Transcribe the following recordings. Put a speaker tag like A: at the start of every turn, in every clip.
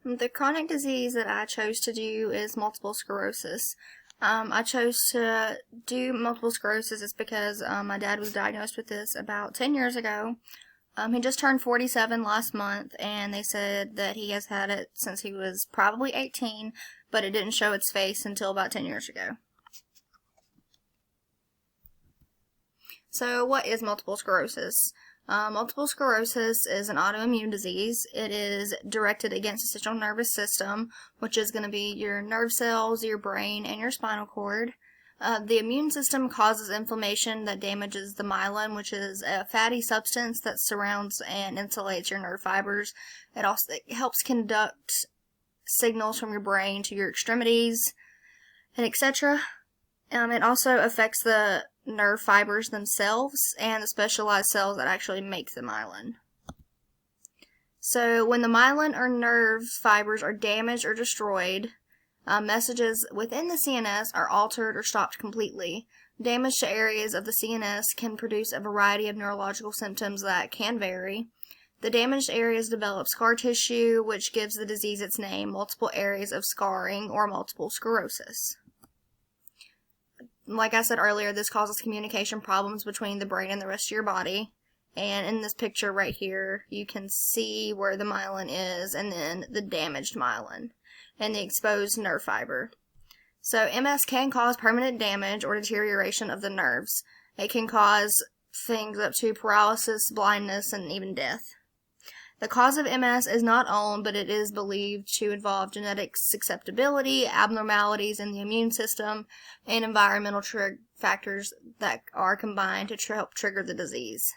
A: The chronic disease that I chose to do is multiple sclerosis. I chose to do multiple sclerosis is because my dad was diagnosed with this about 10 years ago. He just turned 47 last month, and they said that he has had it since he was probably 18, but it didn't show its face until about 10 years ago. So what is multiple sclerosis? Multiple sclerosis is an autoimmune disease. It is directed against the central nervous system, which is going to be your nerve cells, your brain, and your spinal cord. The immune system causes inflammation that damages the myelin, which is a fatty substance that surrounds and insulates your nerve fibers. It also helps conduct signals from your brain to your extremities, and etc. It also affects the nerve fibers themselves and the specialized cells that actually make the myelin. So when the myelin or nerve fibers are damaged or destroyed, messages within the CNS are altered or stopped completely. Damage to areas of the CNS can produce a variety of neurological symptoms that can vary. The damaged areas develop scar tissue, which gives the disease its name, multiple areas of scarring, or multiple sclerosis. Like I said earlier, this causes communication problems between the brain and the rest of your body. And in this picture right here, you can see where the myelin is, and then the damaged myelin and the exposed nerve fiber. So MS can cause permanent damage or deterioration of the nerves. It can cause things up to paralysis, blindness, and even death. The cause of MS is not known, but it is believed to involve genetic susceptibility, abnormalities in the immune system, and environmental factors that are combined to help trigger the disease.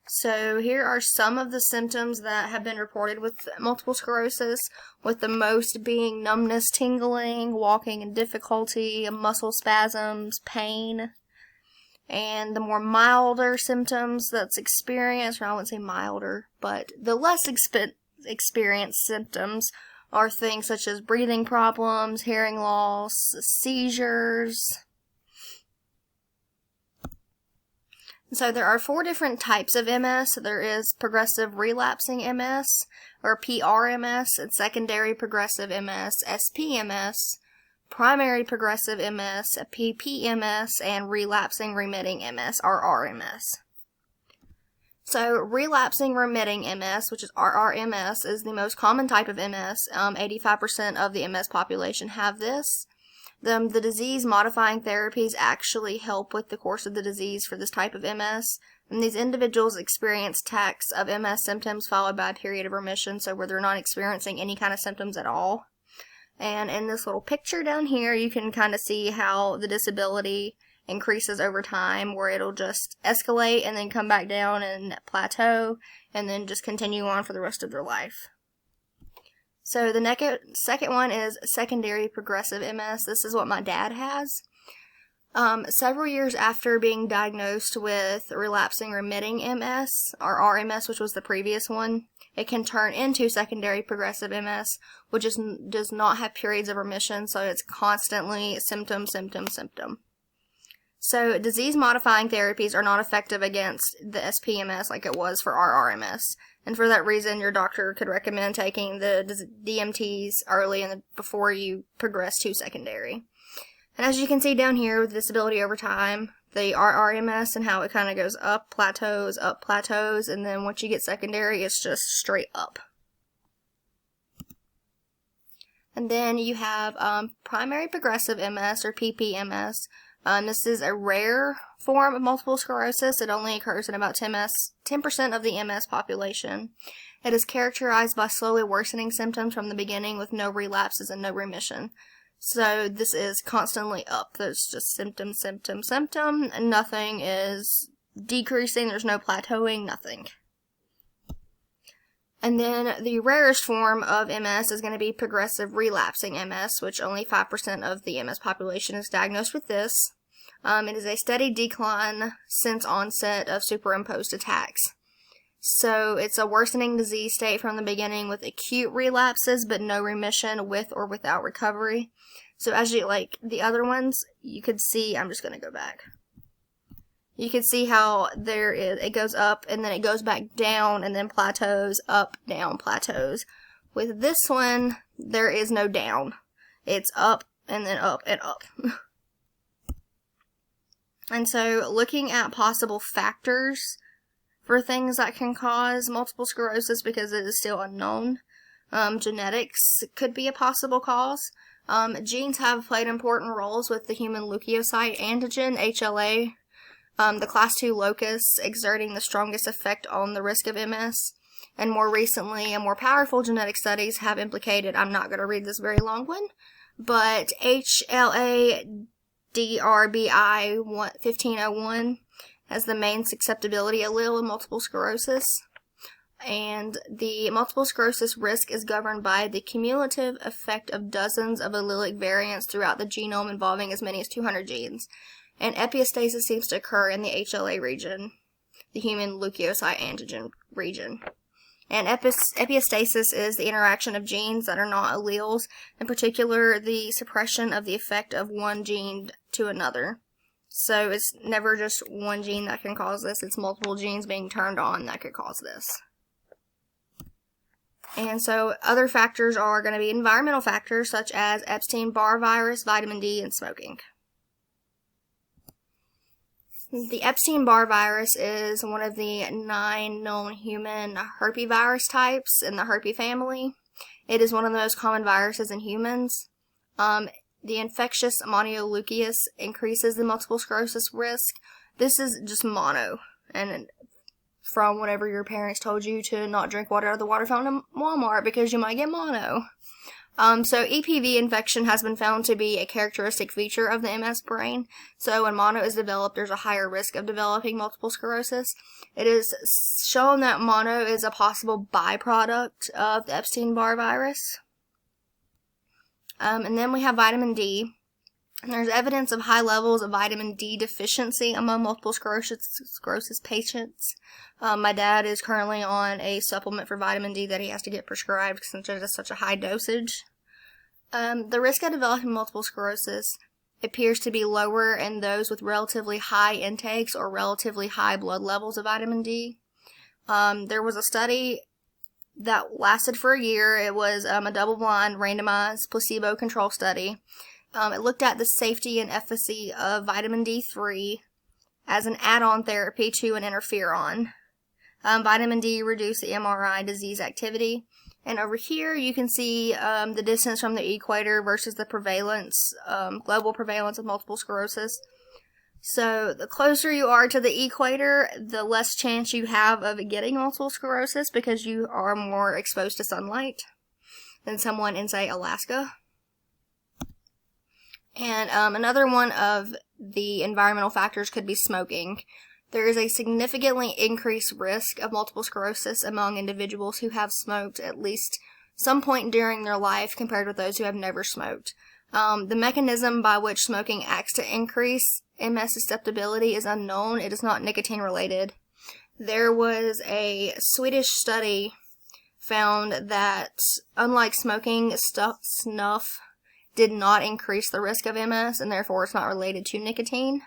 A: So here are some of the symptoms that have been reported with multiple sclerosis, with the most being numbness, tingling, walking and difficulty, muscle spasms, pain. And the more milder symptoms that's experienced, or I wouldn't say milder, but the less experienced symptoms are things such as breathing problems, hearing loss, seizures. So there are 4 different types of MS. There is progressive relapsing MS, or PRMS, and secondary progressive MS, SPMS, primary progressive MS, PPMS, and relapsing remitting MS, or RRMS. So relapsing remitting MS, which is RRMS, is the most common type of MS. 85% of the MS population have this. The disease-modifying therapies actually help with the course of the disease for this type of MS. And these individuals experience attacks of MS symptoms followed by a period of remission, so where they're not experiencing any kind of symptoms at all. And in this little picture down here, you can kind of see how the disability increases over time, where it'll just escalate and then come back down and plateau, and then just continue on for the rest of their life. So the second one is secondary progressive MS. This is what my dad has. Several years after being diagnosed with relapsing remitting MS, or RMS, which was the previous one, it can turn into secondary progressive MS, which does not have periods of remission, so it's constantly symptom, symptom, symptom. So disease-modifying therapies are not effective against the SPMS like it was for RRMS. And for that reason, your doctor could recommend taking the DMTs early and before you progress to secondary. And as you can see down here with disability over time, the RRMS and how it kind of goes up plateaus, and then once you get secondary, it's just straight up. And then you have primary progressive MS, or PPMS. This is a rare form of multiple sclerosis. It only occurs in about 10% of the MS population. It is characterized by slowly worsening symptoms from the beginning with no relapses and no remission. So this is constantly up. There's just symptom, symptom, symptom, and nothing is decreasing. There's no plateauing, nothing. And then the rarest form of MS is going to be progressive relapsing MS, which only 5% of the MS population is diagnosed with this. It is a steady decline since onset of superimposed attacks. So it's a worsening disease state from the beginning with acute relapses, but no remission with or without recovery. So as you, like the other ones, you could see, I'm just going to go back. You can see how it goes up and then it goes back down and then plateaus, up, down, plateaus. With this one, there is no down. It's up and then up and up. And so, looking at possible factors for things that can cause multiple sclerosis, because it is still unknown, genetics could be a possible cause. Genes have played important roles with the human leukocyte antigen, HLA, the class 2 locus exerting the strongest effect on the risk of MS. And more recently, and more powerful genetic studies have implicated, I'm not going to read this very long one, but HLA-DRBI 1501 as the main susceptibility allele in multiple sclerosis. And the multiple sclerosis risk is governed by the cumulative effect of dozens of allelic variants throughout the genome involving as many as 200 genes. And epistasis seems to occur in the HLA region, the human leukocyte antigen region. And epistasis is the interaction of genes that are not alleles, in particular the suppression of the effect of one gene to another. So it's never just one gene that can cause this, it's multiple genes being turned on that could cause this. And so other factors are going to be environmental factors such as Epstein-Barr virus, vitamin D, and smoking. The Epstein-Barr virus is one of the 9 known human herpesvirus types in the herpes family. It is one of the most common viruses in humans. The infectious mononucleus increases the multiple sclerosis risk. This is just mono, and from whenever your parents told you to not drink water out of the water fountain in Walmart because you might get mono. So EPV infection has been found to be a characteristic feature of the MS brain. So when mono is developed, there's a higher risk of developing multiple sclerosis. It is shown that mono is a possible byproduct of the Epstein-Barr virus. And then we have vitamin D. And there's evidence of high levels of vitamin D deficiency among multiple sclerosis patients. My dad is currently on a supplement for vitamin D that he has to get prescribed since it is such a high dosage. The risk of developing multiple sclerosis appears to be lower in those with relatively high intakes or relatively high blood levels of vitamin D. There was a study that lasted for a year. It was a double-blind, randomized, placebo-controlled study. It looked at the safety and efficacy of vitamin D3 as an add-on therapy to an interferon. Vitamin D reduced the MRI disease activity. And over here you can see the distance from the equator versus the prevalence, global prevalence of multiple sclerosis. So the closer you are to the equator, the less chance you have of getting multiple sclerosis because you are more exposed to sunlight than someone in, say, Alaska. And another one of the environmental factors could be smoking. There is a significantly increased risk of multiple sclerosis among individuals who have smoked at least some point during their life compared with those who have never smoked. The mechanism by which smoking acts to increase MS susceptibility is unknown. It is not nicotine related. There was a Swedish study found that unlike smoking, snuff did not increase the risk of MS, and therefore it's not related to nicotine.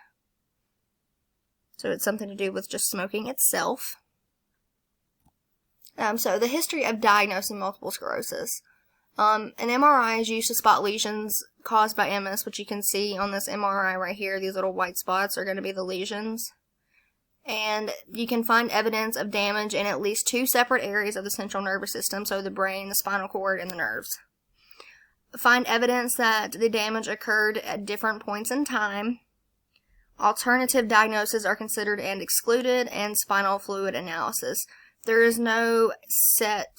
A: So it's something to do with just smoking itself. So the history of diagnosing multiple sclerosis. An MRI is used to spot lesions caused by MS, which you can see on this MRI right here. These little white spots are going to be the lesions. And you can find evidence of damage in at least 2 separate areas of the central nervous system, so the brain, the spinal cord, and the nerves. Find evidence that the damage occurred at different points in time. Alternative diagnoses are considered and excluded, and spinal fluid analysis. There is no set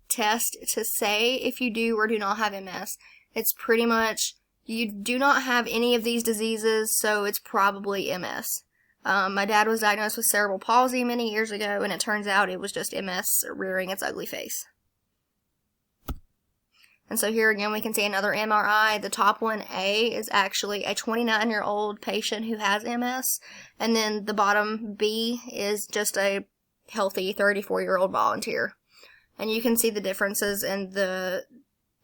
A: test to say if you do or do not have MS. It's pretty much, you do not have any of these diseases, so it's probably MS. My dad was diagnosed with cerebral palsy many years ago, and it turns out it was just MS rearing its ugly face. And so here again we can see another MRI. The top one, A, is actually a 29-year-old patient who has MS. And then the bottom, B, is just a healthy 34-year-old volunteer. And you can see the differences in the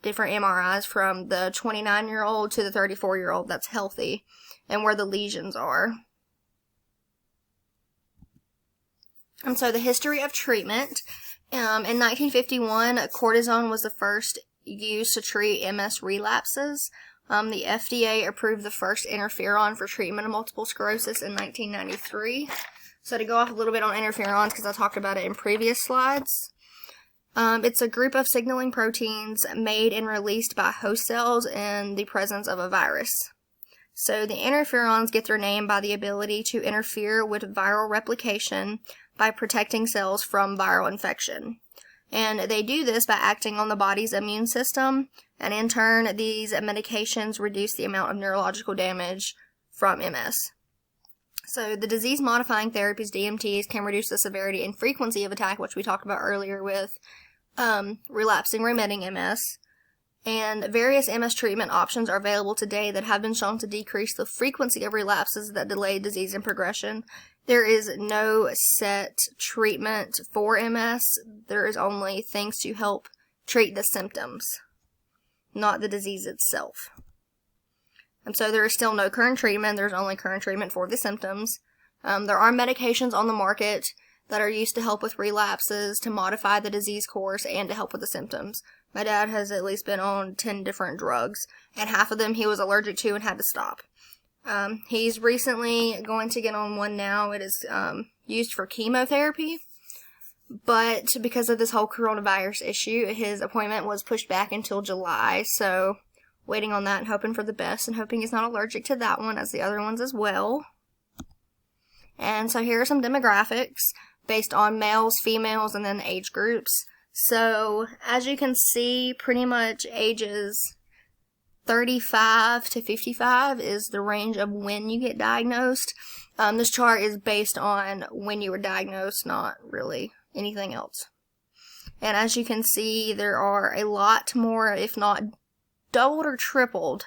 A: different MRIs from the 29-year-old to the 34-year-old that's healthy and where the lesions are. And so the history of treatment. In 1951, cortisone was the first used to treat MS relapses. The FDA approved the first interferon for treatment of multiple sclerosis in 1993. So to go off a little bit on interferons, because I talked about it in previous slides, it's a group of signaling proteins made and released by host cells in the presence of a virus. So the interferons get their name by the ability to interfere with viral replication by protecting cells from viral infection. And they do this by acting on the body's immune system, and in turn, these medications reduce the amount of neurological damage from MS. So the disease-modifying therapies, DMTs, can reduce the severity and frequency of attack, which we talked about earlier with relapsing remitting MS. And various MS treatment options are available today that have been shown to decrease the frequency of relapses that delay disease and progression. There is no set treatment for MS. There is only things to help treat the symptoms, not the disease itself. And so there is still no current treatment. There's only current treatment for the symptoms. There are medications on the market that are used to help with relapses, to modify the disease course, and to help with the symptoms. My dad has at least been on 10 different drugs, and half of them he was allergic to and had to stop. He's recently going to get on one now. It is used for chemotherapy, but because of this whole coronavirus issue, his appointment was pushed back until July, so waiting on that and hoping for the best, and hoping he's not allergic to that one as the other ones as well. And so here are some demographics based on males, females, and then age groups. So as you can see, pretty much ages 35 to 55 is the range of when you get diagnosed. This chart is based on when you were diagnosed, not really anything else. And as you can see, there are a lot more, if not doubled or tripled,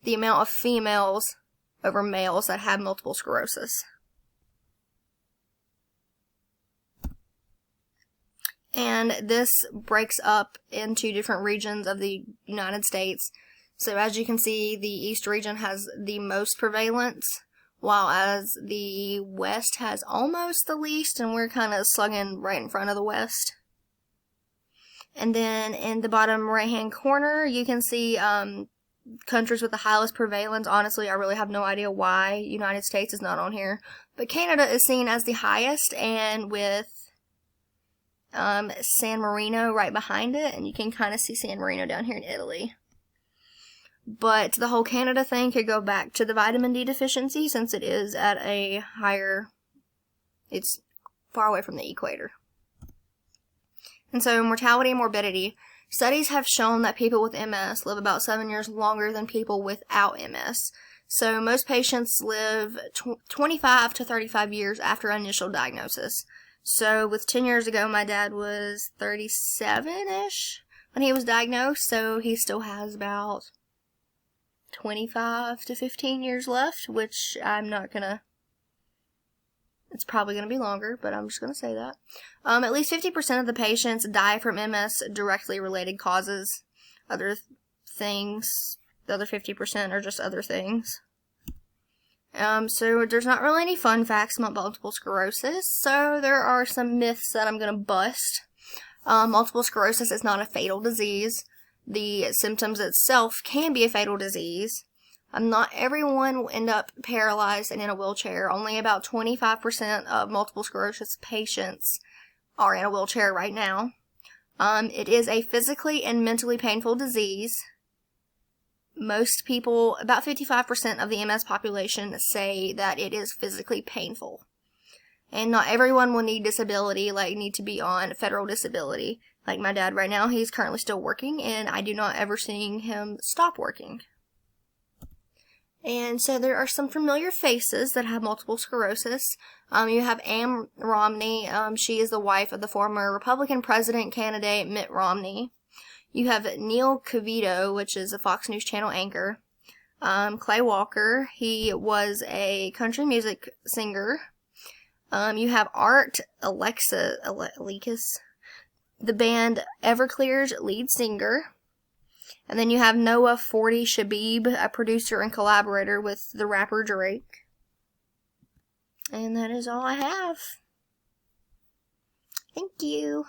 A: the amount of females over males that have multiple sclerosis. And this breaks up into different regions of the United States. So as you can see, the East region has the most prevalence, while as the West has almost the least, and we're kind of slugging right in front of the West. And then in the bottom right-hand corner, you can see countries with the highest prevalence. Honestly, I really have no idea why United States is not on here. But Canada is seen as the highest, and with San Marino right behind it, and you can kind of see San Marino down here in Italy. But the whole Canada thing could go back to the vitamin D deficiency, since it is at a higher, it's far away from the equator. And so mortality and morbidity. Studies have shown that people with MS live about 7 years longer than people without MS. So most patients live 25 to 35 years after initial diagnosis. So with 10 years ago, my dad was 37-ish when he was diagnosed, so he still has about 25 to 15 years left, which I'm not gonna, it's probably gonna be longer, but I'm just gonna say that. At least 50% of the patients die from MS directly related causes. Other things, the other 50% are just other things. So there's not really any fun facts about multiple sclerosis, so there are some myths that I'm going to bust. Multiple sclerosis is not a fatal disease. The symptoms itself can be a fatal disease. Not everyone will end up paralyzed and in a wheelchair. Only about 25% of multiple sclerosis patients are in a wheelchair right now. It is a physically and mentally painful disease. Most people, about 55% of the MS population, say that it is physically painful. And not everyone will need disability, need to be on federal disability. Like my dad right now, he's currently still working, and I do not ever see him stop working. And so there are some familiar faces that have multiple sclerosis. You have Ann Romney. She is the wife of the former Republican president candidate Mitt Romney. You have Neil Cavito, which is a Fox News Channel anchor. Clay Walker, he was a country music singer. You have Art Alexis, the band Everclear's lead singer. And then you have Noah 40 Shabib, a producer and collaborator with the rapper Drake. And that is all I have. Thank you.